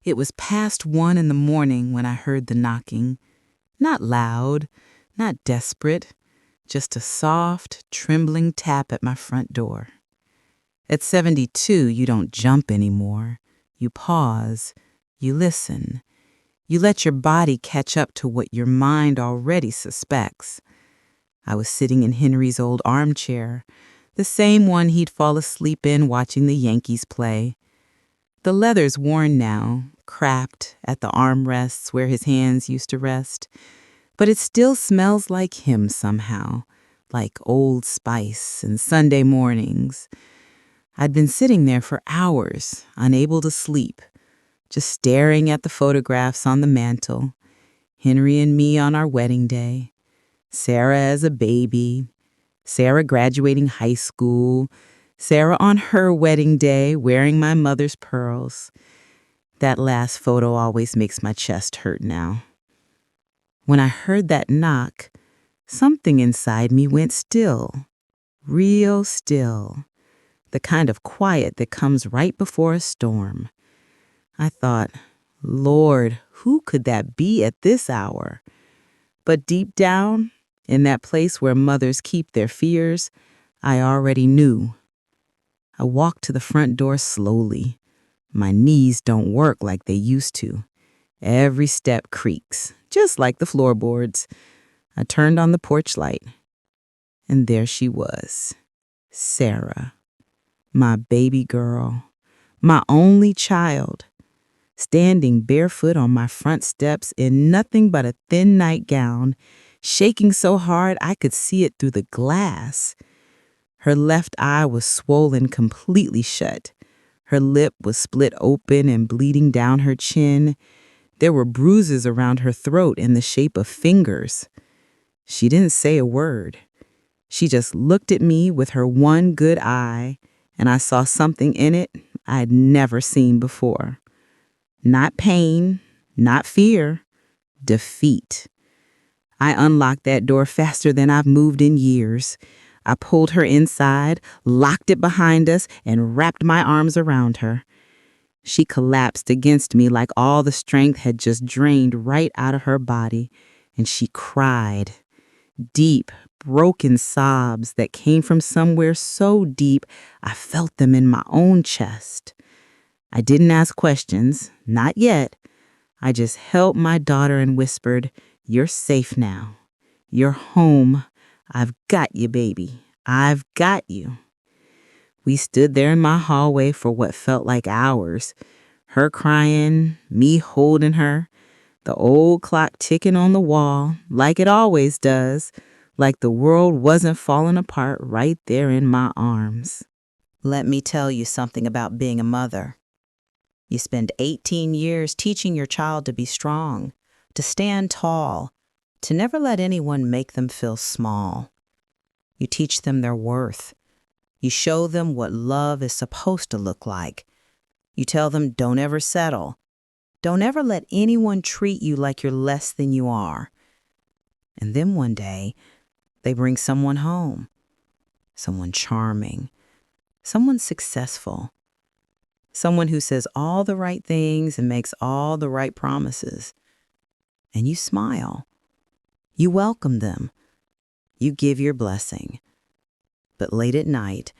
It was past 1 in the morning when I heard the knocking. Not loud, not desperate, just a soft, trembling tap at my front door. At 72, you don't jump anymore. You pause. You listen. You let your body catch up to what your mind already suspects. I was sitting in Henry's old armchair, the same one he'd fall asleep in watching the Yankees play. The leather's worn now, cracked at the armrests where his hands used to rest, but it still smells like him somehow, like Old Spice and Sunday mornings. I'd been sitting there for hours, unable to sleep, just staring at the photographs on the mantel, Henry and me on our wedding day, Sarah as a baby, Sarah graduating high school, Sarah on her wedding day wearing my mother's pearls. That last photo always makes my chest hurt now. When I heard that knock, something inside me went still, real still, the kind of quiet that comes right before a storm. I thought, Lord, who could that be at this hour? But deep down, in that place where mothers keep their fears, I already knew. I walked to the front door slowly. My knees don't work like they used to. Every step creaks, just like the floorboards. I turned on the porch light, and there she was, Sarah, my baby girl, my only child, standing barefoot on my front steps in nothing but a thin nightgown, shaking so hard I could see it through the glass. Her left eye was swollen completely shut. Her lip was split open and bleeding down her chin. There were bruises around her throat in the shape of fingers. She didn't say a word. She just looked at me with her one good eye, and I saw something in it I'd never seen before. Not pain, not fear, defeat. I unlocked that door faster than I've moved in years. I pulled her inside, locked it behind us, and wrapped my arms around her. She collapsed against me like all the strength had just drained right out of her body, and she cried. Deep, broken sobs that came from somewhere so deep I felt them in my own chest. I didn't ask questions, not yet. I just held my daughter and whispered, "You're safe now. You're home. I've got you, baby. I've got you." We stood there in my hallway for what felt like hours. Her crying, me holding her, the old clock ticking on the wall, like it always does, like the world wasn't falling apart right there in my arms. Let me tell you something about being a mother. You spend 18 years teaching your child to be strong, to stand tall, to never let anyone make them feel small. You teach them their worth. You show them what love is supposed to look like. You tell them don't ever settle. Don't ever let anyone treat you like you're less than you are. And then one day, they bring someone home. Someone charming. Someone successful. Someone who says all the right things and makes all the right promises. And you smile. You welcome them. You give your blessing. But late at night,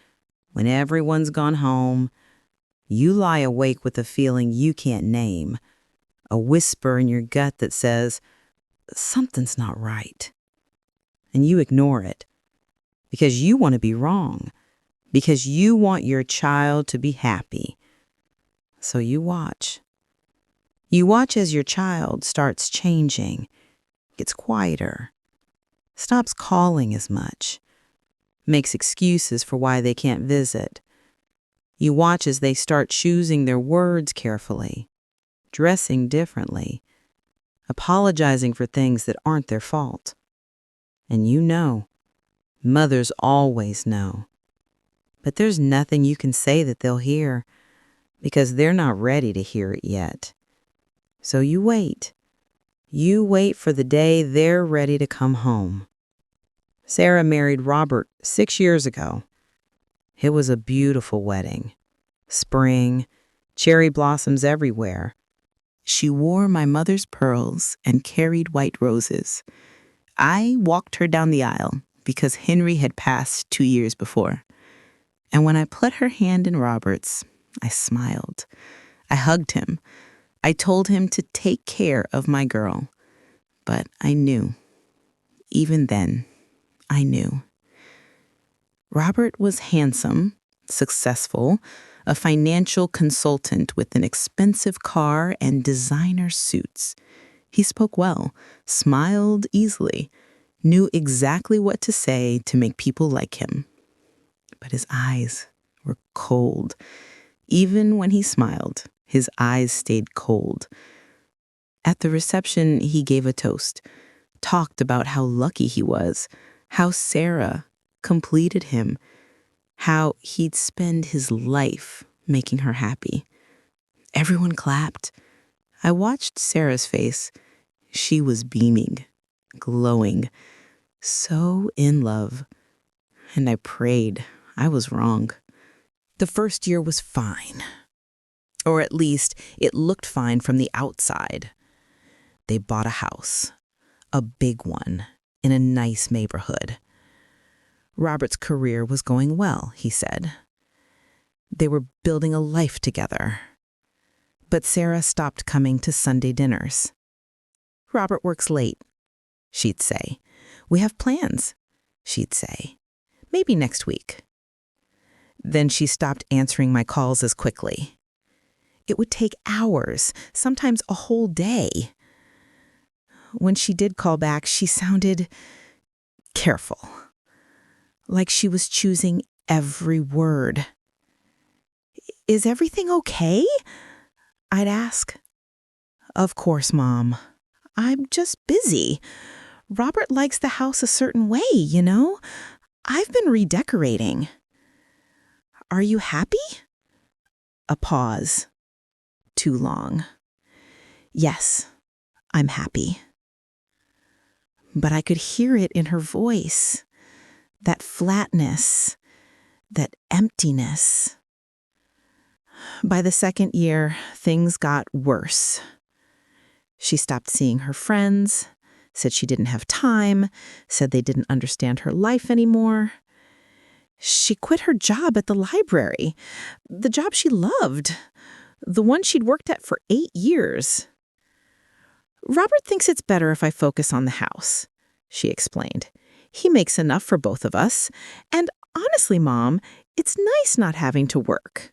when everyone's gone home, you lie awake with a feeling you can't name, a whisper in your gut that says, something's not right. And you ignore it because you want to be wrong, because you want your child to be happy. So you watch. You watch as your child starts changing, gets quieter, stops calling as much, makes excuses for why they can't visit. You watch as they start choosing their words carefully, dressing differently, apologizing for things that aren't their fault. And you know, mothers always know. But there's nothing you can say that they'll hear because they're not ready to hear it yet. So you wait. You wait for the day they're ready to come home. Sarah married Robert 6 years ago. It was a beautiful wedding. Spring, cherry blossoms everywhere, She wore my mother's pearls and carried white roses. I walked her down the aisle because Henry had passed 2 years before. And when I put her hand in Robert's, I smiled. I hugged him. I told him to take care of my girl. But I knew. Even then, I knew. Robert was handsome, successful, a financial consultant with an expensive car and designer suits. He spoke well, smiled easily, knew exactly what to say to make people like him. But his eyes were cold. Even when he smiled, his eyes stayed cold. At the reception, he gave a toast, talked about how lucky he was, how Sarah completed him, how he'd spend his life making her happy. Everyone clapped. I watched Sarah's face. She was beaming, glowing, so in love. And I prayed. I was wrong. The first year was fine. Or at least, it looked fine from the outside. They bought a house, a big one, in a nice neighborhood. Robert's career was going well, he said. They were building a life together. But Sarah stopped coming to Sunday dinners. Robert works late, she'd say. We have plans, she'd say. Maybe next week. Then she stopped answering my calls as quickly. It would take hours, sometimes a whole day. When she did call back, she sounded careful, like she was choosing every word. Is everything okay? I'd ask. Of course, Mom. I'm just busy. Robert likes the house a certain way, you know? I've been redecorating. Are you happy? A pause. Too long. Yes, I'm happy. But I could hear it in her voice. That flatness, that emptiness. By the second year, things got worse. She stopped seeing her friends, said she didn't have time, said they didn't understand her life anymore. She quit her job at the library, the job she loved, the one she'd worked at for 8 years. Robert thinks it's better if I focus on the house, she explained. He makes enough for both of us, and honestly, Mom, it's nice not having to work.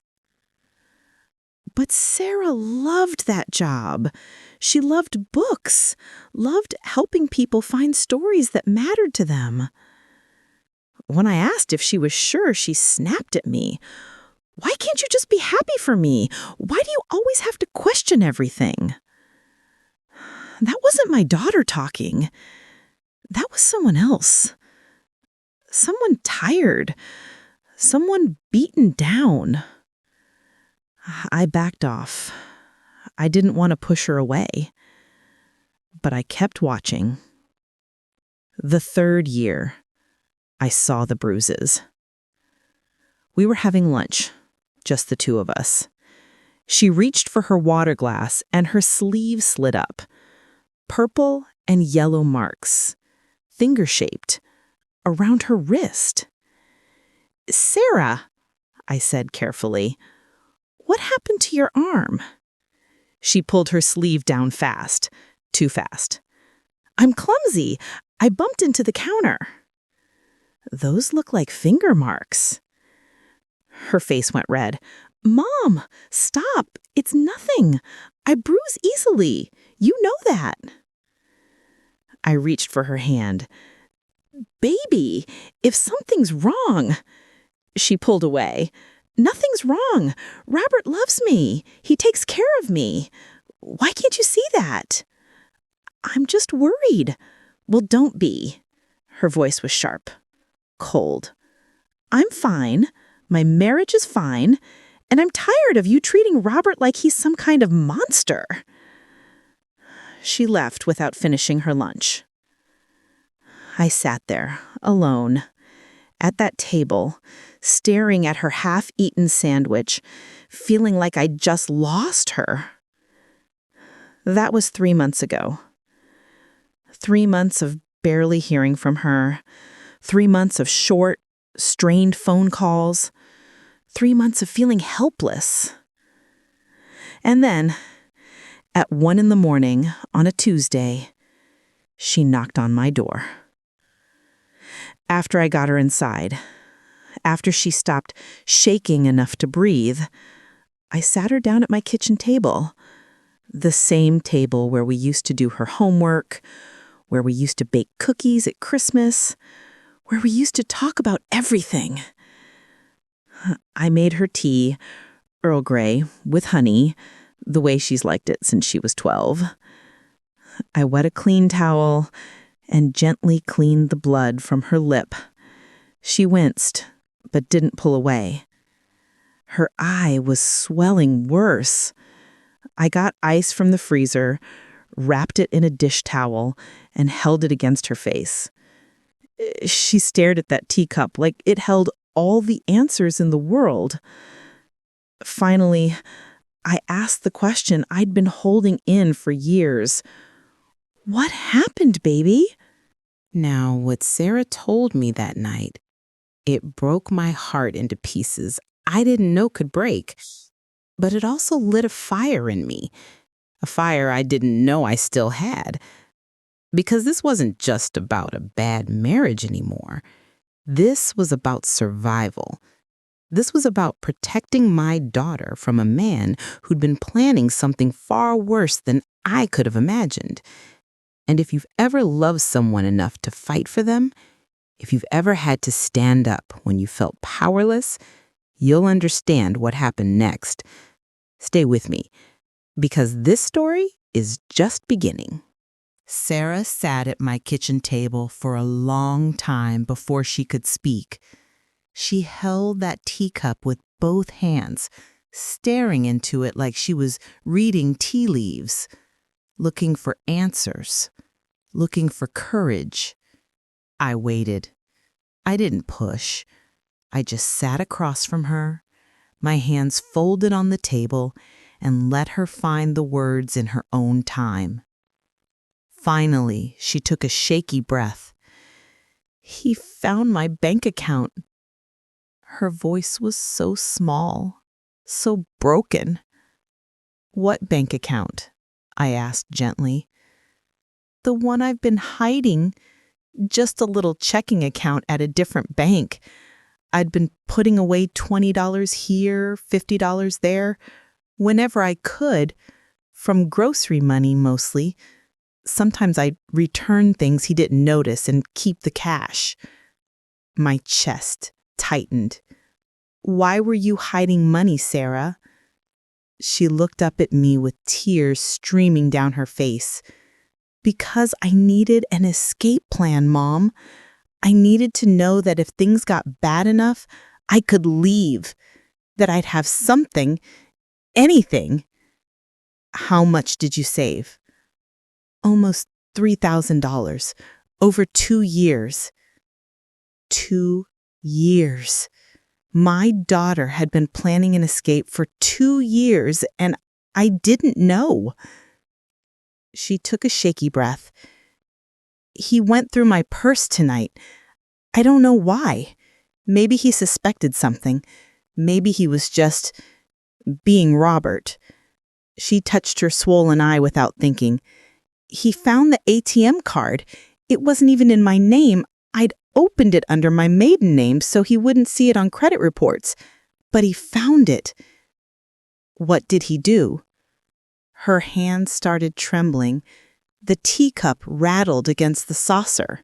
But Sarah loved that job. She loved books, loved helping people find stories that mattered to them. When I asked if she was sure, she snapped at me. Why can't you just be happy for me? Why do you always have to question everything? That wasn't my daughter talking. That was someone else. Someone tired. Someone beaten down. I backed off. I didn't want to push her away. But I kept watching. The third year, I saw the bruises. We were having lunch, just the two of us. She reached for her water glass and her sleeve slid up. Purple and yellow marks, finger-shaped, around her wrist. Sarah, I said carefully, what happened to your arm? She pulled her sleeve down fast, too fast. I'm clumsy. I bumped into the counter. Those look like finger marks. Her face went red. Mom, stop. It's nothing. I bruise easily. You know that. I reached for her hand. Baby, if something's wrong. She pulled away. Nothing's wrong. Robert loves me. He takes care of me. Why can't you see that? I'm just worried. Well, don't be. Her voice was sharp, cold. I'm fine. My marriage is fine. And I'm tired of you treating Robert like he's some kind of monster. She left without finishing her lunch. I sat there, alone, at that table, staring at her half-eaten sandwich, feeling like I'd just lost her. That was 3 months ago. 3 months of barely hearing from her. 3 months of short, strained phone calls. 3 months of feeling helpless. And then, at 1 in the morning on a Tuesday, she knocked on my door. After I got her inside, after she stopped shaking enough to breathe, I sat her down at my kitchen table. The same table where we used to do her homework, where we used to bake cookies at Christmas, where we used to talk about everything. I made her tea, Earl Grey, with honey, the way she's liked it since she was 12. I wet a clean towel and gently cleaned the blood from her lip. She winced, but didn't pull away. Her eye was swelling worse. I got ice from the freezer, wrapped it in a dish towel, and held it against her face. She stared at that teacup like it held all the answers in the world. Finally, I asked the question I'd been holding in for years. What happened, baby? Now, what Sarah told me that night, it broke my heart into pieces I didn't know could break. But it also lit a fire in me, a fire I didn't know I still had. Because this wasn't just about a bad marriage anymore. This was about survival. This was about protecting my daughter from a man who'd been planning something far worse than I could have imagined. And if you've ever loved someone enough to fight for them, if you've ever had to stand up when you felt powerless, you'll understand what happened next. Stay with me, because this story is just beginning. Sarah sat at my kitchen table for a long time before she could speak. She held that teacup with both hands, staring into it like she was reading tea leaves, looking for answers, looking for courage. I waited. I didn't push. I just sat across from her, my hands folded on the table, and let her find the words in her own time. Finally, she took a shaky breath. "He found my bank account." Her voice was so small, so broken. "What bank account?" I asked gently. "The one I've been hiding, just a little checking account at a different bank. I'd been putting away $20 here, $50 there, whenever I could, from grocery money mostly. Sometimes I'd return things he didn't notice and keep the cash." My chest tightened. "Why were you hiding money, Sarah?" She looked up at me with tears streaming down her face. "Because I needed an escape plan, Mom. I needed to know that if things got bad enough, I could leave, that I'd have something, anything." "How much did you save?" "Almost $3,000, over 2 years. 2 years. My daughter had been planning an escape for 2 years, and I didn't know." She took a shaky breath. "He went through my purse tonight. I don't know why. Maybe he suspected something. Maybe he was just being Robert." She touched her swollen eye without thinking. "He found the ATM card. It wasn't even in my name. I'd opened it under my maiden name so he wouldn't see it on credit reports. But he found it." "What did he do?" Her hand started trembling. The teacup rattled against the saucer.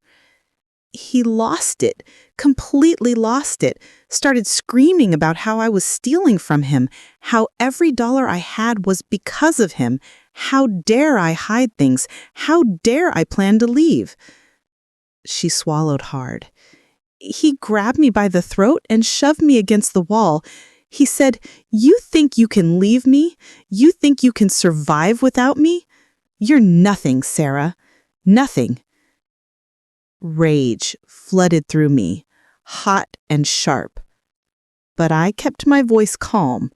"He lost it, completely lost it, started screaming about how I was stealing from him, how every dollar I had was because of him. How dare I hide things? How dare I plan to leave?" She swallowed hard. "He grabbed me by the throat and shoved me against the wall. He said, 'You think you can leave me? You think you can survive without me? You're nothing, Sarah. Nothing.'" Rage flooded through me, hot and sharp. But I kept my voice calm.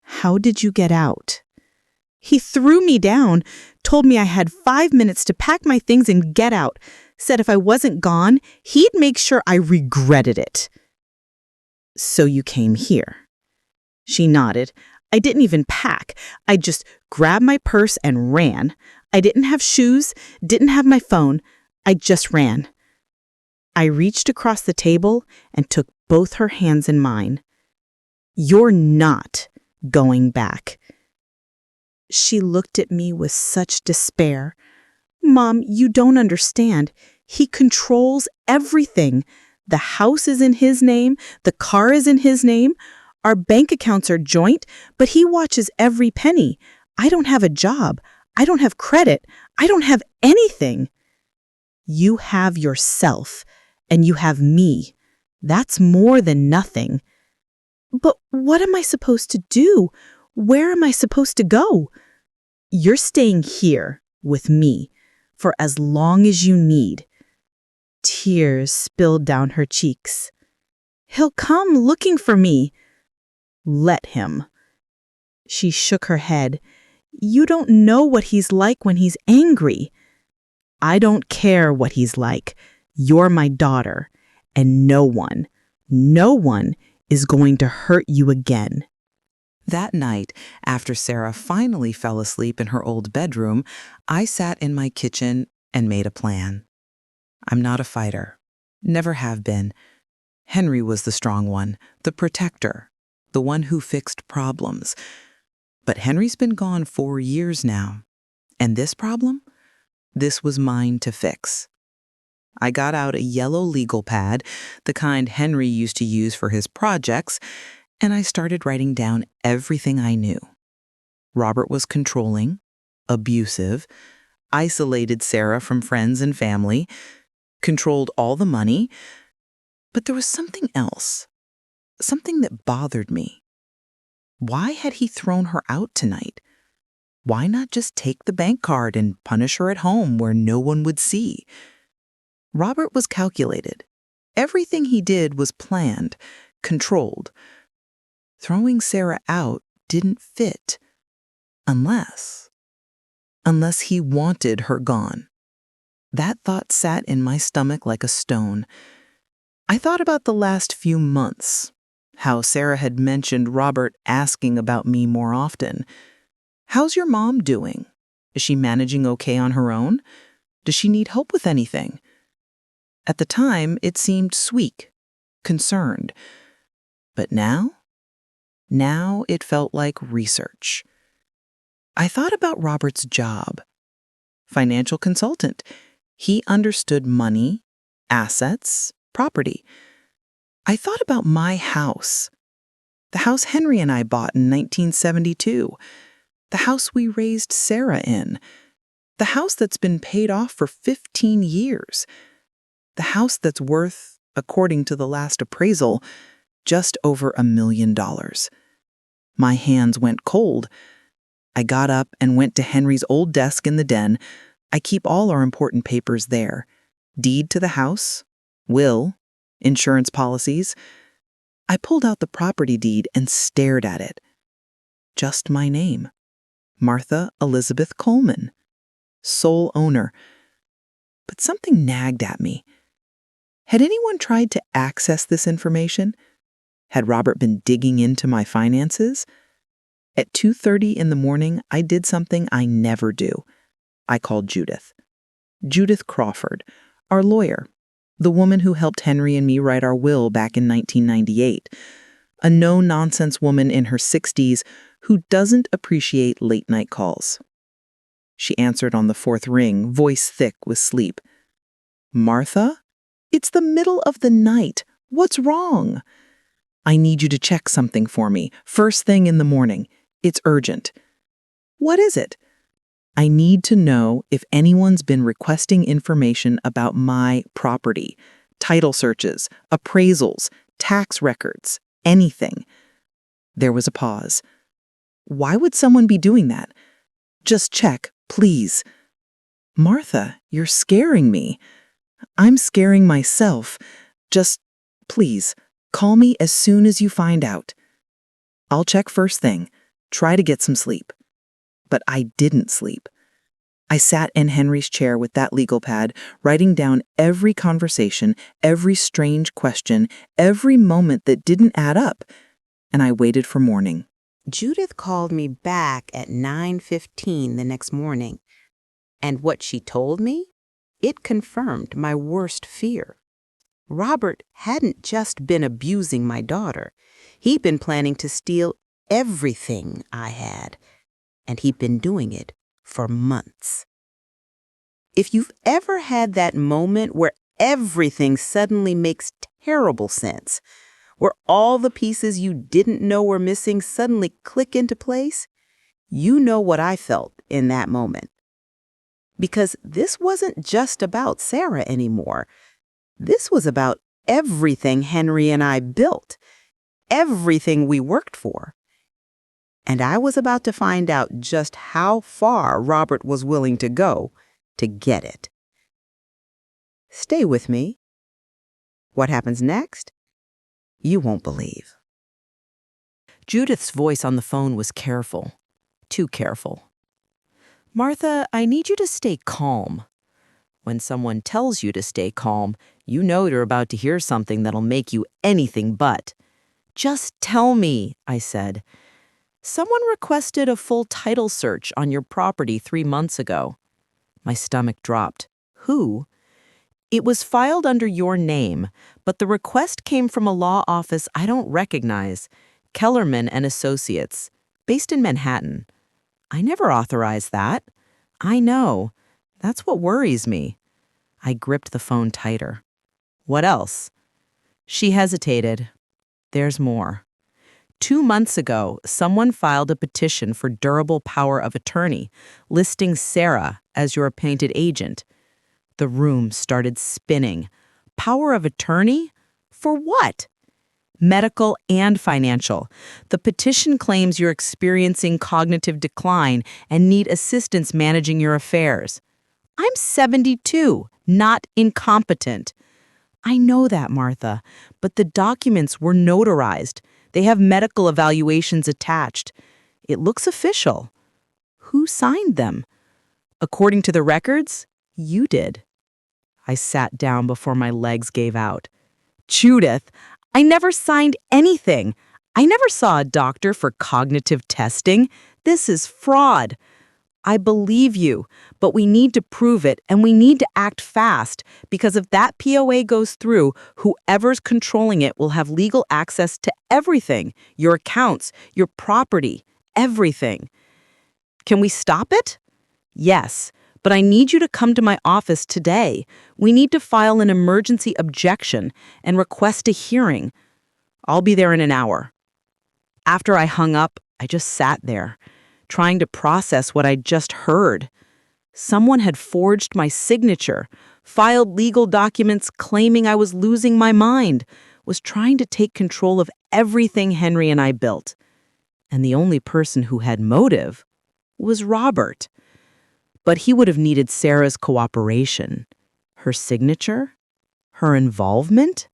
"How did you get out?" He threw me down, told me I had 5 minutes to pack my things and get out, said if I wasn't gone, he'd make sure I regretted it. So you came here. She nodded. I didn't even pack. I just grabbed my purse and ran. I didn't have shoes, didn't have my phone. I just ran. I reached across the table and took both her hands in mine. You're not going back. She looked at me with such despair. Mom, you don't understand. He controls everything. The house is in his name. The car is in his name. Our bank accounts are joint, but he watches every penny. I don't have a job. I don't have credit. I don't have anything. You have yourself, and you have me. That's more than nothing. But what am I supposed to do? Where am I supposed to go? You're staying here with me for as long as you need. Tears spilled down her cheeks. He'll come looking for me. Let him. She shook her head. You don't know what he's like when he's angry. I don't care what he's like. You're my daughter, and no one is going to hurt you again. That night, after Sarah finally fell asleep in her old bedroom, I sat in my kitchen and made a plan. I'm not a fighter. Never have been. Henry was the strong one, the protector, the one who fixed problems. But Henry's been gone 4 years now. And this problem? This was mine to fix. I got out a yellow legal pad, the kind Henry used to use for his projects, and I started writing down everything I knew. Robert was controlling, abusive, isolated Sarah from friends and family, controlled all the money. But there was something else, something that bothered me. Why had he thrown her out tonight? Why not just take the bank card and punish her at home where no one would see? Robert was calculated. Everything he did was planned, controlled. Throwing Sarah out didn't fit. Unless he wanted her gone. That thought sat in my stomach like a stone. I thought about the last few months, how Sarah had mentioned Robert asking about me more often. How's your mom doing? Is she managing okay on her own? Does she need help with anything? At the time, it seemed sweet, concerned. But now it felt like research. I thought about Robert's job. Financial consultant. He understood money, assets, property. I thought about my house. The house Henry and I bought in 1972. The house we raised Sarah in. The house that's been paid off for 15 years. The house that's worth, according to the last appraisal, just over $1 million. My hands went cold. I got up and went to Henry's old desk in the den. I keep all our important papers there. Deed to the house, will, insurance policies. I pulled out the property deed and stared at it. Just my name. Martha Elizabeth Coleman. Sole owner. But something nagged at me. Had anyone tried to access this information? Had Robert been digging into my finances? At 2:30 in the morning, I did something I never do. I called Judith. Judith Crawford, our lawyer, the woman who helped Henry and me write our will back in 1998, a no-nonsense woman in her 60s who doesn't appreciate late-night calls. She answered on the 4th ring, voice thick with sleep. Martha? It's the middle of the night. What's wrong? I need you to check something for me, first thing in the morning. It's urgent. What is it? I need to know if anyone's been requesting information about my property, title searches, appraisals, tax records, anything. There was a pause. Why would someone be doing that? Just check, please. Martha, you're scaring me. I'm scaring myself. Just, please, call me as soon as you find out. I'll check first thing. Try to get some sleep. But I didn't sleep. I sat in Henry's chair with that legal pad, writing down every conversation, every strange question, every moment that didn't add up, and I waited for morning. Judith called me back at 9:15 the next morning, and what she told me, it confirmed my worst fear. Robert hadn't just been abusing my daughter. He'd been planning to steal everything I had, and he'd been doing it for months. If you've ever had that moment where everything suddenly makes terrible sense, where all the pieces you didn't know were missing suddenly click into place, you know what I felt in that moment. Because this wasn't just about Sarah anymore. This was about everything Henry and I built, everything we worked for. And I was about to find out just how far Robert was willing to go to get it. Stay with me. What happens next? You won't believe. Judith's voice on the phone was careful, too careful. Martha, I need you to stay calm. When someone tells you to stay calm, you know you're about to hear something that'll make you anything but. Just tell me, I said. Someone requested a full title search on your property 3 months ago. My stomach dropped. Who? It was filed under your name, but the request came from a law office I don't recognize, Kellerman and Associates, based in Manhattan. I never authorized that. I know. That's what worries me. I gripped the phone tighter. What else? She hesitated. There's more. 2 months ago, someone filed a petition for durable power of attorney, listing Sarah as your appointed agent. The room started spinning. Power of attorney? For what? Medical and financial. The petition claims you're experiencing cognitive decline and need assistance managing your affairs. I'm 72, not incompetent. I know that, Martha, but the documents were notarized. They have medical evaluations attached. It looks official. Who signed them? According to the records, you did. I sat down before my legs gave out. Judith, I never signed anything. I never saw a doctor for cognitive testing. This is fraud. I believe you, but we need to prove it, and we need to act fast, because if that POA goes through, whoever's controlling it will have legal access to everything, your accounts, your property, everything. Can we stop it? Yes, but I need you to come to my office today. We need to file an emergency objection and request a hearing. I'll be there in an hour. After I hung up, I just sat there, trying to process what I'd just heard. Someone had forged my signature, filed legal documents claiming I was losing my mind, was trying to take control of everything Henry and I built. And the only person who had motive was Robert. But he would have needed Sarah's cooperation. Her signature? Her involvement?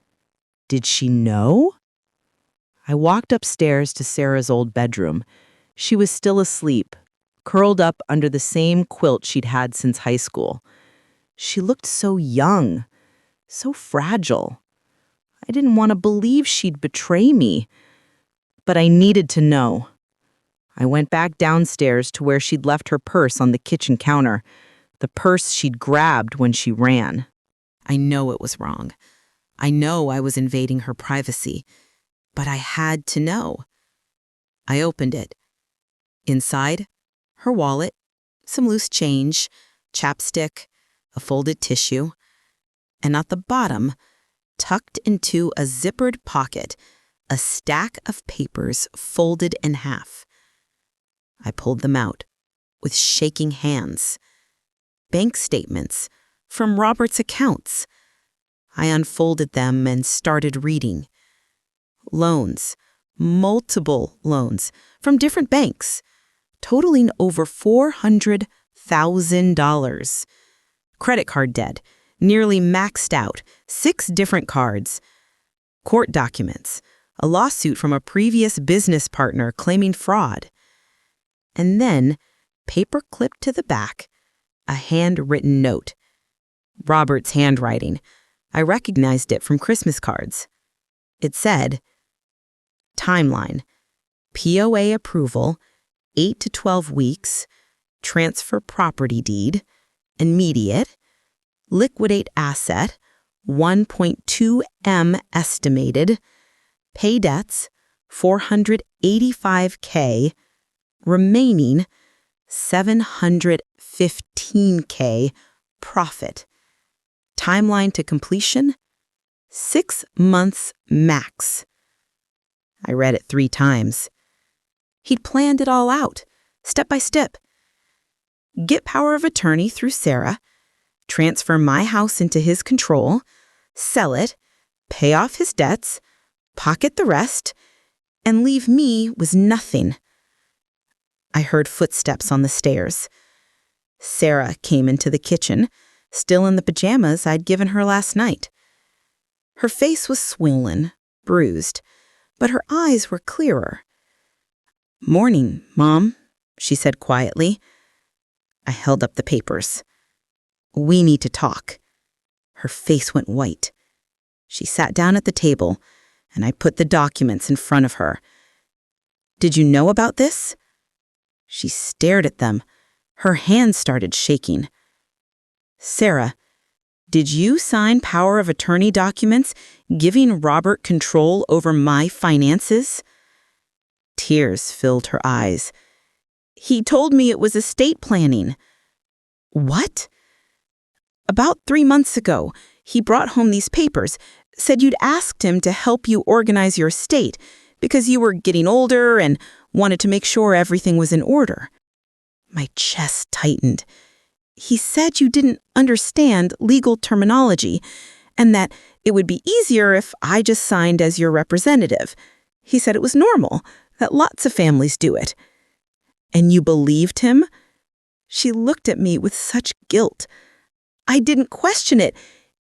Did she know? I walked upstairs to Sarah's old bedroom. She was still asleep, curled up under the same quilt she'd had since high school. She looked so young, so fragile. I didn't want to believe she'd betray me, but I needed to know. I went back downstairs to where she'd left her purse on the kitchen counter, the purse she'd grabbed when she ran. I know it was wrong. I know I was invading her privacy, but I had to know. I opened it. Inside, her wallet, some loose change, chapstick, a folded tissue, and at the bottom, tucked into a zippered pocket, a stack of papers folded in half. I pulled them out with shaking hands. Bank statements from Robert's accounts. I unfolded them and started reading. Loans, multiple loans from different banks, totaling over $400,000. Credit card debt, nearly maxed out, 6 different cards. Court documents, a lawsuit from a previous business partner claiming fraud. And then paper clipped to the back, a handwritten note. Robert's handwriting. I recognized it from Christmas cards. It said, timeline, POA approval, 8 to 12 weeks, transfer property deed, immediate, liquidate asset, 1.2 M estimated, pay debts, $485K, remaining, $715K, profit. Timeline to completion, 6 months max. I read it 3 times. He'd planned it all out, step by step. Get power of attorney through Sarah, transfer my house into his control, sell it, pay off his debts, pocket the rest, and leave me with nothing. I heard footsteps on the stairs. Sarah came into the kitchen, still in the pajamas I'd given her last night. Her face was swollen, bruised, but her eyes were clearer. "Morning, Mom," she said quietly. I held up the papers. "We need to talk." Her face went white. She sat down at the table, and I put the documents in front of her. "Did you know about this?" She stared at them. Her hands started shaking. "Sarah, did you sign power of attorney documents giving Robert control over my finances?" Tears filled her eyes. "He told me it was estate planning." "What?" "About 3 months ago, he brought home these papers, said you'd asked him to help you organize your estate because you were getting older and wanted to make sure everything was in order." My chest tightened. "He said you didn't understand legal terminology and that it would be easier if I just signed as your representative. He said it was normal, that lots of families do it." "And you believed him?" She looked at me with such guilt. "I didn't question it.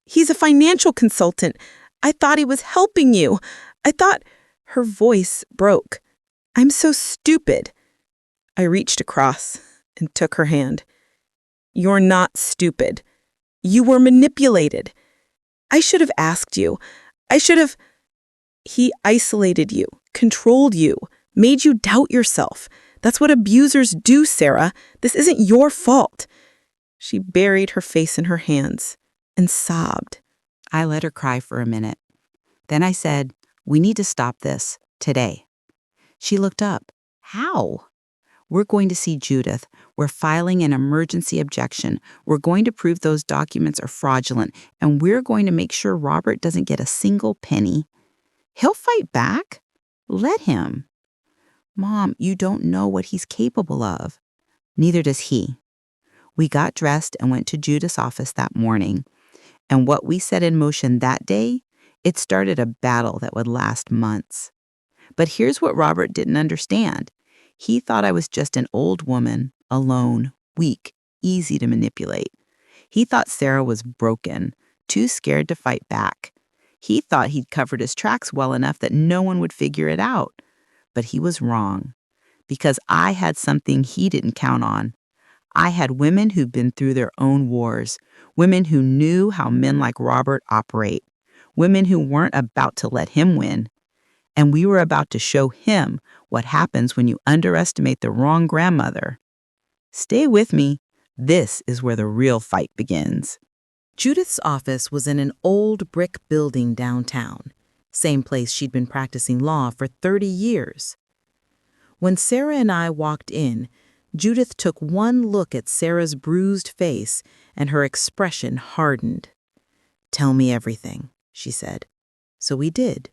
He's a financial consultant. I thought he was helping you. I thought—" Her voice broke. "I'm so stupid." I reached across and took her hand. "You're not stupid. You were manipulated. I should have asked you. I should have—" "He isolated you, controlled you, made you doubt yourself. That's what abusers do, Sarah. This isn't your fault." She buried her face in her hands and sobbed. I let her cry for a minute. Then I said, "We need to stop this, today." She looked up. "How?" "We're going to see Judith. We're filing an emergency objection. We're going to prove those documents are fraudulent, and we're going to make sure Robert doesn't get a single penny. He'll fight back. Let him." "Mom, you don't know what he's capable of." "Neither does he." We got dressed and went to Judith's office that morning. And what we set in motion that day, it started a battle that would last months. But here's what Robert didn't understand. He thought I was just an old woman, alone, weak, easy to manipulate. He thought Sarah was broken, too scared to fight back. He thought he'd covered his tracks well enough that no one would figure it out. But he was wrong, because I had something he didn't count on. I had women who'd been through their own wars, women who knew how men like Robert operate, women who weren't about to let him win. And we were about to show him what happens when you underestimate the wrong grandmother. Stay with me. This is where the real fight begins. Judith's office was in an old brick building downtown, same place she'd been practicing law for 30 years. When Sarah and I walked in, Judith took one look at Sarah's bruised face, and her expression hardened. "Tell me everything," she said. So we did.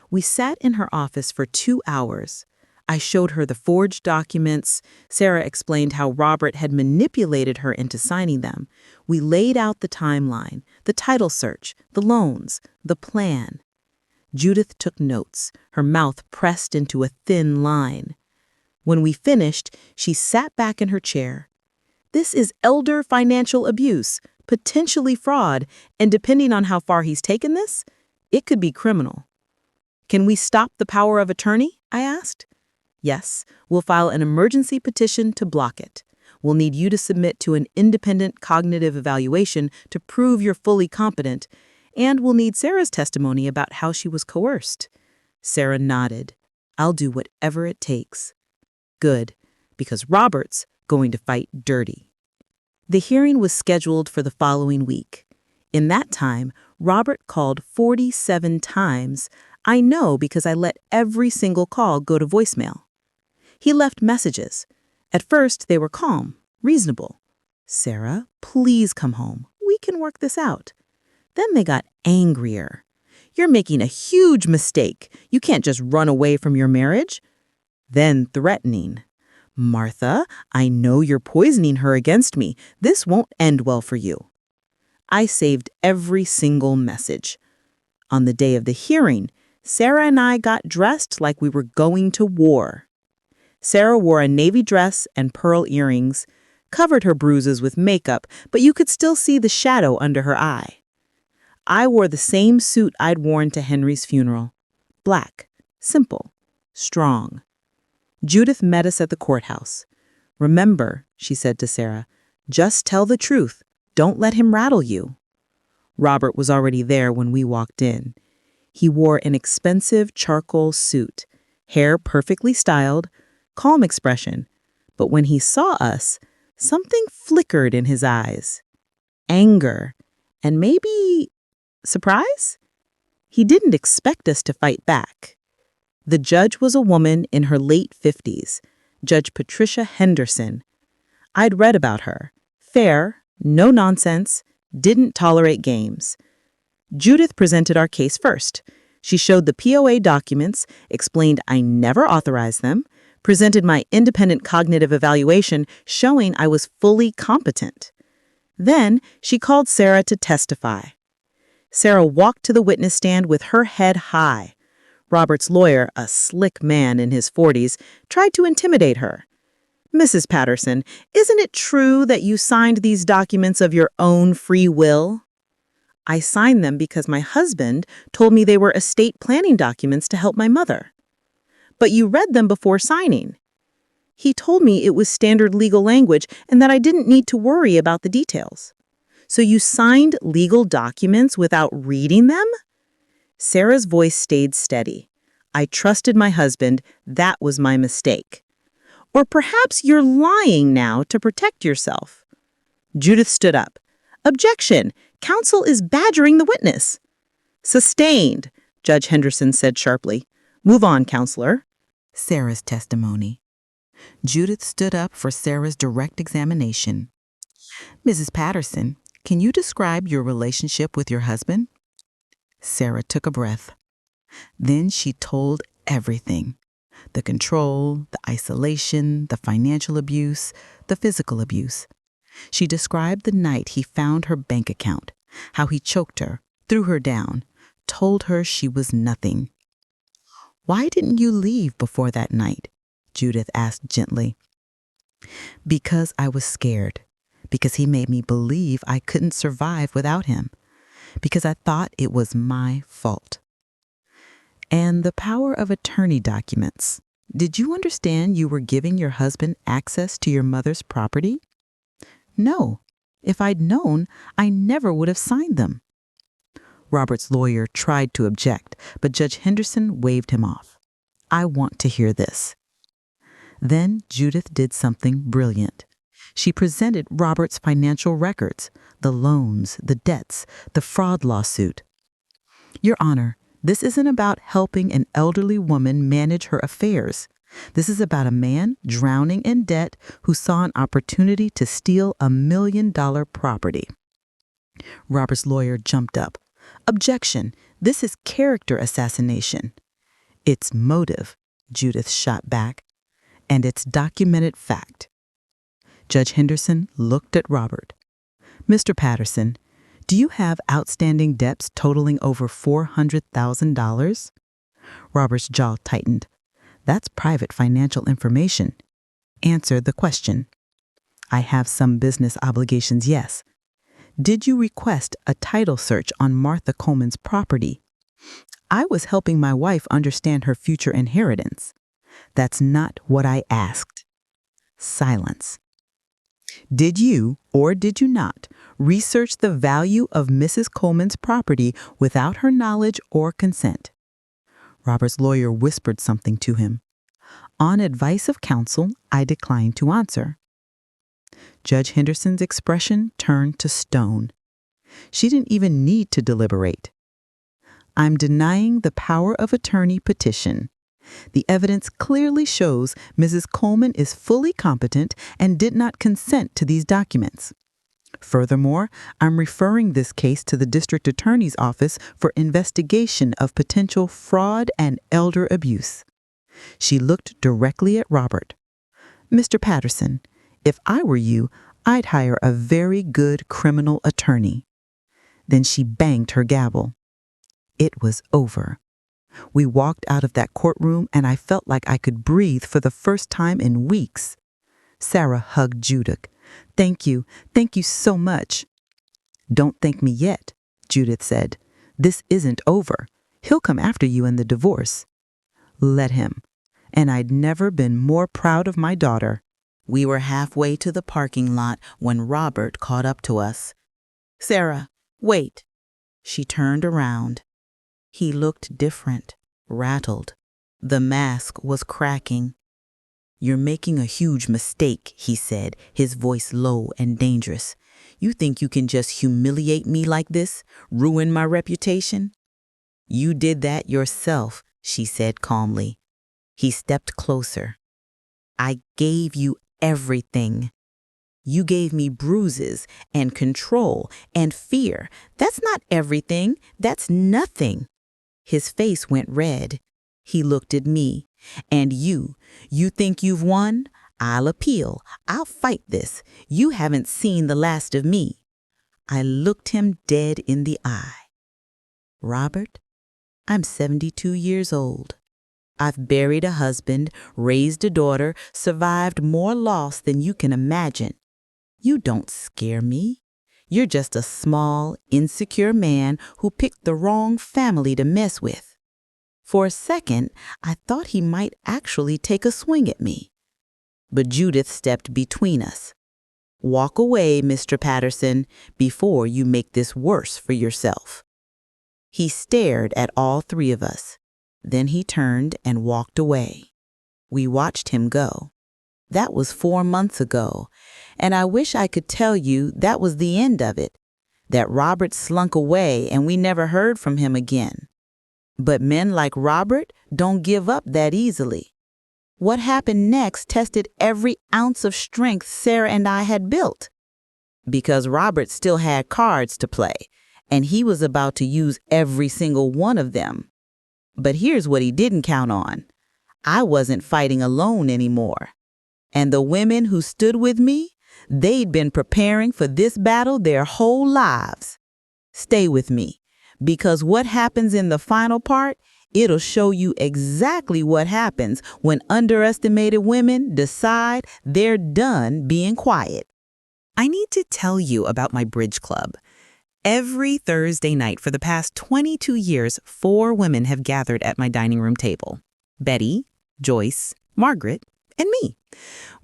We sat in her office for 2 hours. I showed her the forged documents. Sarah explained how Robert had manipulated her into signing them. We laid out the timeline, the title search, the loans, the plan. Judith took notes, her mouth pressed into a thin line. When we finished, she sat back in her chair. "This is elder financial abuse, potentially fraud, and depending on how far he's taken this, it could be criminal." "Can we stop the power of attorney?" I asked. "Yes, we'll file an emergency petition to block it. We'll need you to submit to an independent cognitive evaluation to prove you're fully competent, and we'll need Sarah's testimony about how she was coerced." Sarah nodded. "I'll do whatever it takes." "Good, because Robert's going to fight dirty." The hearing was scheduled for the following week. In that time, Robert called 47 times. I know because I let every single call go to voicemail. He left messages. At first, they were calm, reasonable. "Sarah, please come home. We can work this out." Then they got angrier. "You're making a huge mistake. You can't just run away from your marriage." Then threatening. "Martha, I know you're poisoning her against me. This won't end well for you." I saved every single message. On the day of the hearing, Sarah and I got dressed like we were going to war. Sarah wore a navy dress and pearl earrings, covered her bruises with makeup, but you could still see the shadow under her eye. I wore the same suit I'd worn to Henry's funeral. Black, simple, strong. Judith met us at the courthouse. "Remember," she said to Sarah, "just tell the truth. Don't let him rattle you." Robert was already there when we walked in. He wore an expensive charcoal suit, hair perfectly styled, calm expression. But when he saw us, something flickered in his eyes. Anger, and maybe surprise? He didn't expect us to fight back. The judge was a woman in her late 50s, Judge Patricia Henderson. I'd read about her. Fair, no nonsense, didn't tolerate games. Judith presented our case first. She showed the POA documents, explained I never authorized them, presented my independent cognitive evaluation showing I was fully competent. Then she called Sarah to testify. Sarah walked to the witness stand with her head high. Robert's lawyer, a slick man in his 40s, tried to intimidate her. "Mrs. Patterson, isn't it true that you signed these documents of your own free will?" "I signed them because my husband told me they were estate planning documents to help my mother." "But you read them before signing." "He told me it was standard legal language and that I didn't need to worry about the details." "So you signed legal documents without reading them?" Sarah's voice stayed steady. "I trusted my husband. That was my mistake." "Or perhaps you're lying now to protect yourself." Judith stood up. "Objection! Counsel is badgering the witness." "Sustained," Judge Henderson said sharply. "Move on, counselor." Sarah's testimony. Judith stood up for Sarah's direct examination. "Mrs. Patterson, can you describe your relationship with your husband?" Sarah took a breath. Then she told everything. The control, the isolation, the financial abuse, the physical abuse. She described the night he found her bank account, how he choked her, threw her down, told her she was nothing. "Why didn't you leave before that night?" Judith asked gently. "Because I was scared. Because he made me believe I couldn't survive without him. Because I thought it was my fault." "And the power of attorney documents. Did you understand you were giving your husband access to your mother's property?" "No. If I'd known, I never would have signed them." Robert's lawyer tried to object, but Judge Henderson waved him off. "I want to hear this." Then Judith did something brilliant. She presented Robert's financial records, the loans, the debts, the fraud lawsuit. "Your Honor, this isn't about helping an elderly woman manage her affairs. This is about a man drowning in debt who saw an opportunity to steal $1 million property." Robert's lawyer jumped up. "Objection! This is character assassination." "It's motive," Judith shot back, "and it's documented fact." Judge Henderson looked at Robert. "Mr. Patterson, do you have outstanding debts totaling over $400,000? Robert's jaw tightened. "That's private financial information." "Answer the question." "I have some business obligations, yes." "Did you request a title search on Martha Coleman's property?" "I was helping my wife understand her future inheritance." "That's not what I asked." Silence. Did you, or did you not, research the value of Mrs. Coleman's property without her knowledge or consent? Robert's lawyer whispered something to him. On advice of counsel, I declined to answer. Judge Henderson's expression turned to stone. She didn't even need to deliberate. I'm denying the power of attorney petition. The evidence clearly shows Mrs. Coleman is fully competent and did not consent to these documents. Furthermore, I'm referring this case to the district attorney's office for investigation of potential fraud and elder abuse. She looked directly at Robert. Mr. Patterson, if I were you, I'd hire a very good criminal attorney. Then she banged her gavel. It was over. We walked out of that courtroom and I felt like I could breathe for the first time in weeks. Sarah hugged Judith. Thank you so much. Don't thank me yet, Judith said. This isn't over. He'll come after you in the divorce. Let him. And I'd never been more proud of my daughter. We were halfway to the parking lot when Robert caught up to us. Sarah, wait. She turned around. He looked different, rattled. The mask was cracking. You're making a huge mistake, he said, his voice low and dangerous. You think you can just humiliate me like this, ruin my reputation? You did that yourself, she said calmly. He stepped closer. I gave you everything. You gave me bruises and control and fear. That's not everything. That's nothing. His face went red. He looked at me. And you think you've won? I'll appeal. I'll fight this. You haven't seen the last of me. I looked him dead in the eye. Robert, I'm 72 years old. I've buried a husband, raised a daughter, survived more loss than you can imagine. You don't scare me. You're just a small, insecure man who picked the wrong family to mess with. For a second, I thought he might actually take a swing at me. But Judith stepped between us. Walk away, Mr. Patterson, before you make this worse for yourself. He stared at all three of us. Then he turned and walked away. We watched him go. That was 4 months ago, and I wish I could tell you that was the end of it, that Robert slunk away and we never heard from him again. But men like Robert don't give up that easily. What happened next tested every ounce of strength Sarah and I had built. Because Robert still had cards to play, and he was about to use every single one of them. But here's what he didn't count on. I wasn't fighting alone anymore. And the women who stood with me, they'd been preparing for this battle their whole lives. Stay with me, because what happens in the final part, it'll show you exactly what happens when underestimated women decide they're done being quiet. I need to tell you about my bridge club. Every Thursday night for the past 22 years, 4 women have gathered at my dining room table. Betty, Joyce, Margaret, and me.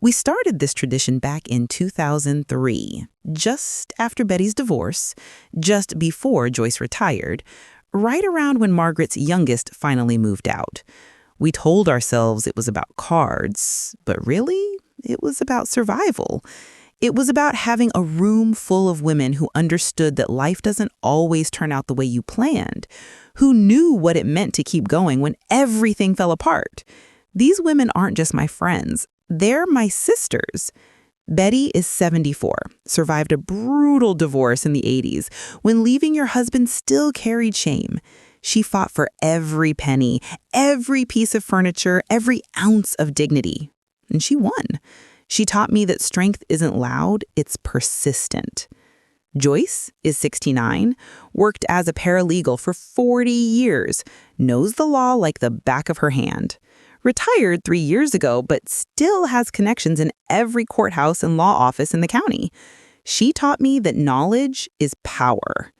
We started this tradition back in 2003, just after Betty's divorce, just before Joyce retired, right around when Margaret's youngest finally moved out. We told ourselves it was about cards, but really, it was about survival. It was about having a room full of women who understood that life doesn't always turn out the way you planned, who knew what it meant to keep going when everything fell apart. These women aren't just my friends, they're my sisters. Betty is 74, survived a brutal divorce in the 80s, when leaving your husband still carried shame. She fought for every penny, every piece of furniture, every ounce of dignity. And she won. She taught me that strength isn't loud, it's persistent. Joyce is 69, worked as a paralegal for 40 years, knows the law like the back of her hand. Retired 3 years ago, but still has connections in every courthouse and law office in the county. She taught me that knowledge is power.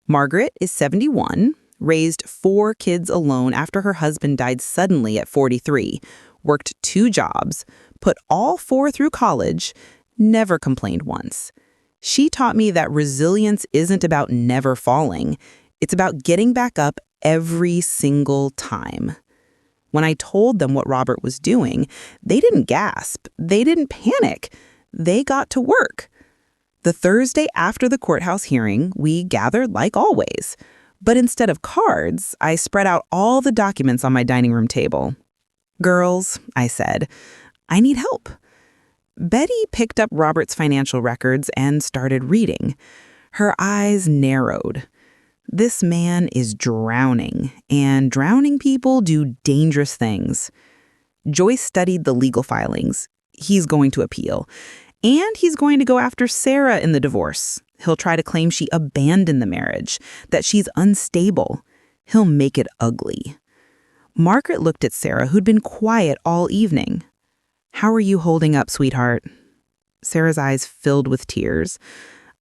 Margaret is 71, raised 4 kids alone after her husband died suddenly at 43, worked 2 jobs, put all 4 through college, never complained once. She taught me that resilience isn't about never falling. It's about getting back up every single time. When I told them what Robert was doing, they didn't gasp. They didn't panic. They got to work. The Thursday after the courthouse hearing, we gathered like always. But instead of cards, I spread out all the documents on my dining room table. "Girls," I said, "I need help." Betty picked up Robert's financial records and started reading. Her eyes narrowed. This man is drowning, and drowning people do dangerous things. Joyce studied the legal filings. He's going to appeal. And he's going to go after Sarah in the divorce. He'll try to claim she abandoned the marriage, that she's unstable. He'll make it ugly. Margaret looked at Sarah, who'd been quiet all evening. "How are you holding up, sweetheart?" Sarah's eyes filled with tears.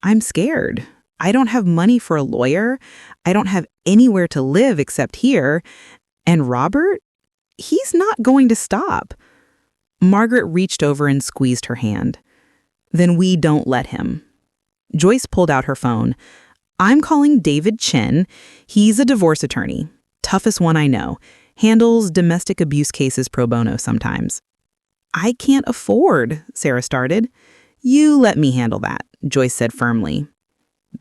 "I'm scared. I don't have money for a lawyer. I don't have anywhere to live except here. And Robert, he's not going to stop." Margaret reached over and squeezed her hand. "Then we don't let him." Joyce pulled out her phone. "I'm calling David Chen. He's a divorce attorney. Toughest one I know. Handles domestic abuse cases pro bono sometimes." "I can't afford," Sarah started. "You let me handle that," Joyce said firmly.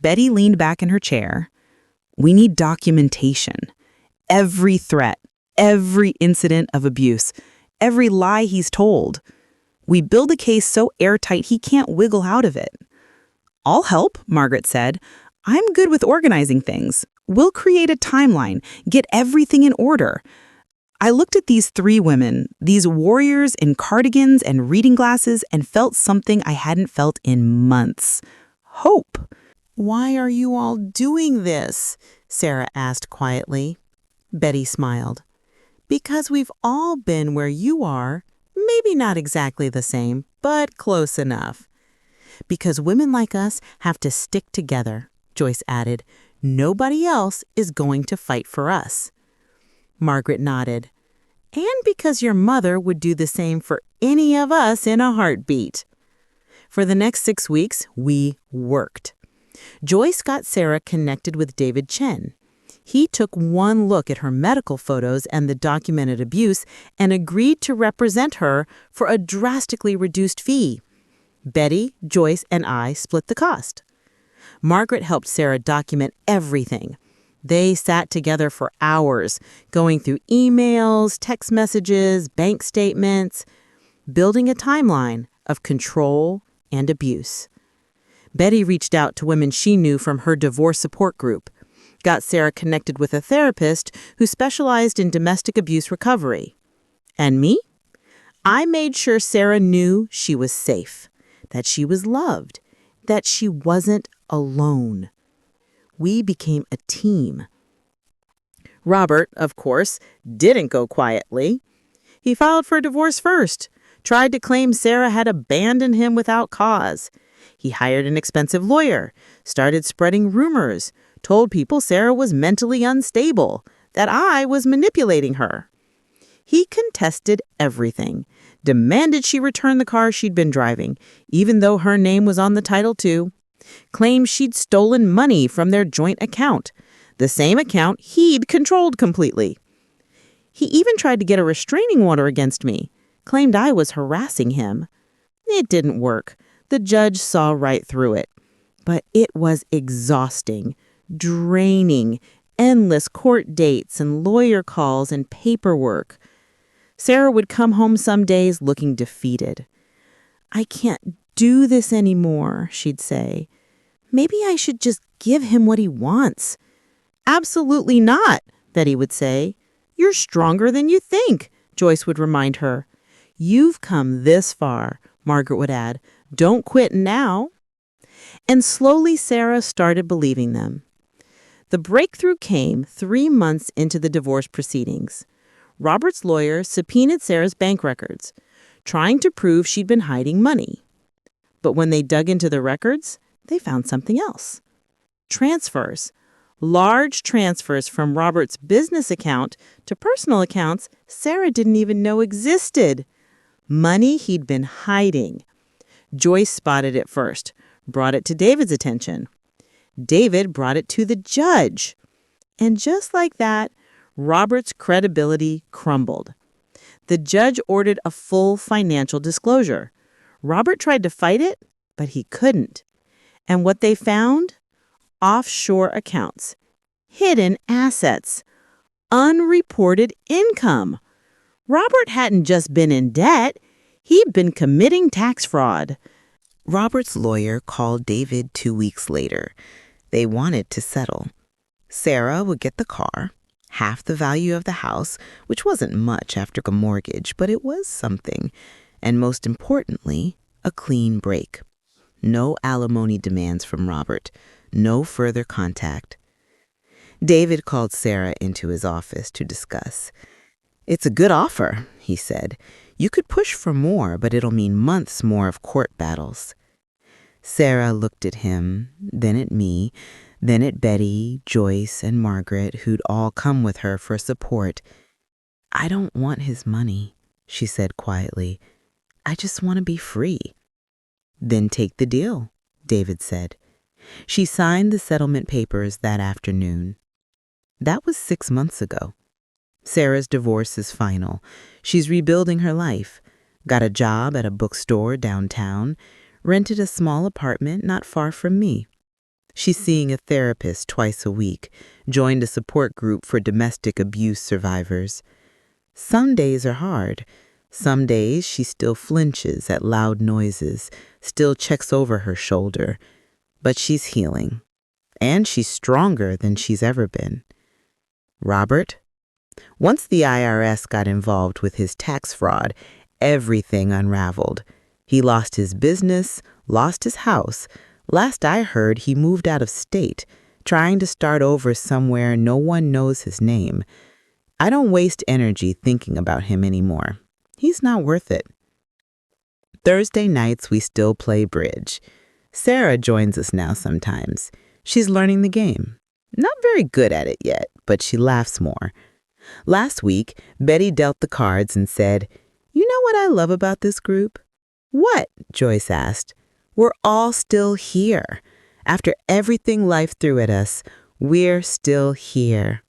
Betty leaned back in her chair. "We need documentation. Every threat, every incident of abuse, every lie he's told. We build a case so airtight he can't wiggle out of it." "I'll help," Margaret said. "I'm good with organizing things. We'll create a timeline, get everything in order." I looked at these three women, these warriors in cardigans and reading glasses, and felt something I hadn't felt in months. Hope. "Why are you all doing this?" Sarah asked quietly. Betty smiled. "Because we've all been where you are, maybe not exactly the same, but close enough. Because women like us have to stick together," Joyce added. "Nobody else is going to fight for us." Margaret nodded. "And because your mother would do the same for any of us in a heartbeat." For the next 6 weeks, we worked. Joyce got Sarah connected with David Chen. He took one look at her medical photos and the documented abuse and agreed to represent her for a drastically reduced fee. Betty, Joyce, and I split the cost. Margaret helped Sarah document everything. They sat together for hours, going through emails, text messages, bank statements, building a timeline of control and abuse. Betty reached out to women she knew from her divorce support group, got Sarah connected with a therapist who specialized in domestic abuse recovery. And me? I made sure Sarah knew she was safe, that she was loved, that she wasn't alone. We became a team. Robert, of course, didn't go quietly. He filed for divorce first, tried to claim Sarah had abandoned him without cause. He hired an expensive lawyer, started spreading rumors, told people Sarah was mentally unstable, that I was manipulating her. He contested everything, demanded she return the car she'd been driving, even though her name was on the title too, claimed she'd stolen money from their joint account, the same account he'd controlled completely. He even tried to get a restraining order against me, claimed I was harassing him. It didn't work. The judge saw right through it. But it was exhausting, draining, endless court dates and lawyer calls and paperwork. Sarah would come home some days looking defeated. "I can't do this anymore," she'd say. "Maybe I should just give him what he wants." "Absolutely not," Betty would say. "You're stronger than you think," Joyce would remind her. "You've come this far," Margaret would add. "Don't quit now." And slowly Sarah started believing them. The breakthrough came 3 months into the divorce proceedings. Robert's lawyer subpoenaed Sarah's bank records, trying to prove she'd been hiding money. But when they dug into the records, they found something else. Transfers. Large transfers from Robert's business account to personal accounts Sarah didn't even know existed. Money he'd been hiding. Joyce spotted it first, brought it to David's attention. David brought it to the judge. And just like that, Robert's credibility crumbled. The judge ordered a full financial disclosure. Robert tried to fight it, but he couldn't. And what they found? Offshore accounts, hidden assets, unreported income. Robert hadn't just been in debt, he'd been committing tax fraud. Robert's lawyer called David 2 weeks later. They wanted to settle. Sarah would get the car, half the value of the house, which wasn't much after a mortgage, but it was something. And most importantly, a clean break. No alimony demands from Robert. No further contact. David called Sarah into his office to discuss. "It's a good offer," he said. "You could push for more, but it'll mean months more of court battles." Sarah looked at him, then at me, then at Betty, Joyce, and Margaret, who'd all come with her for support. "I don't want his money," she said quietly. "I just want to be free." "Then take the deal," David said. She signed the settlement papers that afternoon. That was 6 months ago. Sarah's divorce is final. She's rebuilding her life. Got a job at a bookstore downtown. Rented a small apartment not far from me. She's seeing a therapist twice a week. Joined a support group for domestic abuse survivors. Some days are hard. Some days she still flinches at loud noises, still checks over her shoulder. But she's healing. And she's stronger than she's ever been. Robert? Once the IRS got involved with his tax fraud, everything unraveled. He lost his business, lost his house. Last I heard, he moved out of state, trying to start over somewhere no one knows his name. I don't waste energy thinking about him anymore. He's not worth it. Thursday nights we still play bridge. Sarah joins us now sometimes. She's learning the game. Not very good at it yet, but she laughs more. Last week, Betty dealt the cards and said, "You know what I love about this group?" "What?" Joyce asked. "We're all still here. After everything life threw at us, we're still here."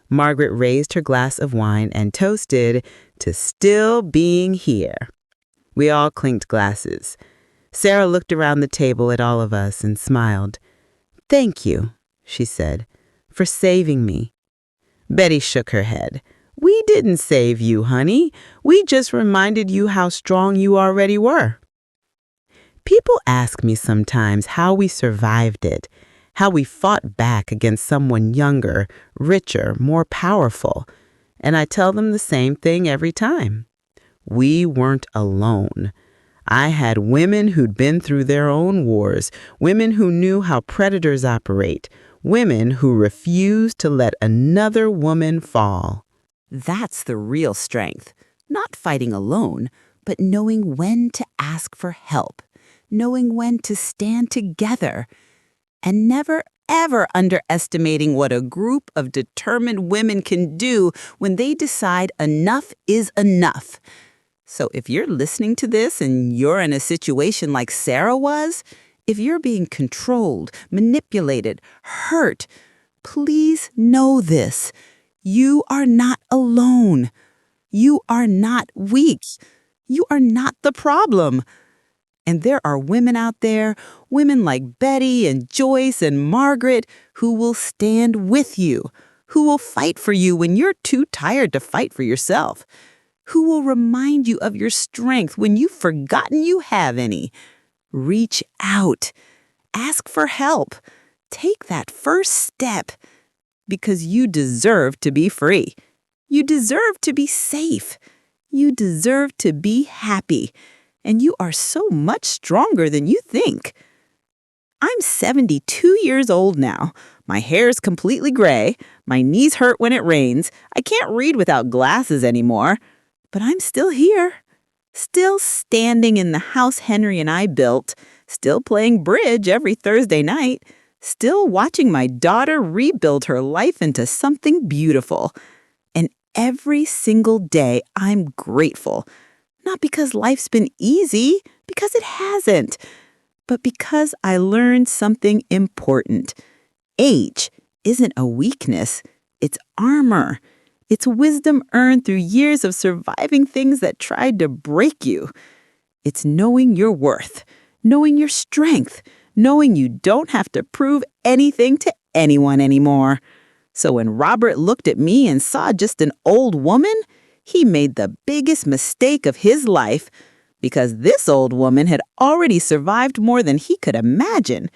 Margaret raised her glass of wine and toasted to still being here. We all clinked glasses. Sarah looked around the table at all of us and smiled. "Thank you," she said, "for saving me." Betty shook her head. "We didn't save you, honey. We just reminded you how strong you already were." People ask me sometimes how we survived it, how we fought back against someone younger, richer, more powerful. And I tell them the same thing every time. We weren't alone. I had women who'd been through their own wars, women who knew how predators operate, women who refused to let another woman fall. That's the real strength. Not fighting alone, but knowing when to ask for help, knowing when to stand together, and never, ever underestimating what a group of determined women can do when they decide enough is enough. So if you're listening to this and you're in a situation like Sarah was, if you're being controlled, manipulated, hurt, please know this. You are not alone. You are not weak. You are not the problem. And there are women out there, women like Betty and Joyce and Margaret, who will stand with you, who will fight for you when you're too tired to fight for yourself, who will remind you of your strength when you've forgotten you have any. Reach out. Ask for help. Take that first step. Because you deserve to be free. You deserve to be safe. You deserve to be happy. And you are so much stronger than you think. I'm 72 years old now. My hair's completely gray. My knees hurt when it rains. I can't read without glasses anymore. But I'm still here. Still standing in the house Henry and I built. Still playing bridge every Thursday night. Still watching my daughter rebuild her life into something beautiful. And every single day I'm grateful. Not because life's been easy, because it hasn't, but because I learned something important. Age isn't a weakness, it's armor. It's wisdom earned through years of surviving things that tried to break you. It's knowing your worth, knowing your strength, knowing you don't have to prove anything to anyone anymore. So when Robert looked at me and saw just an old woman, he made the biggest mistake of his life, because this old woman had already survived more than he could imagine,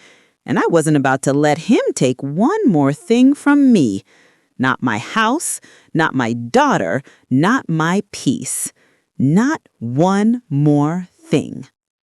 and I wasn't about to let him take one more thing from me. Not my house, not my daughter, not my peace. Not one more thing.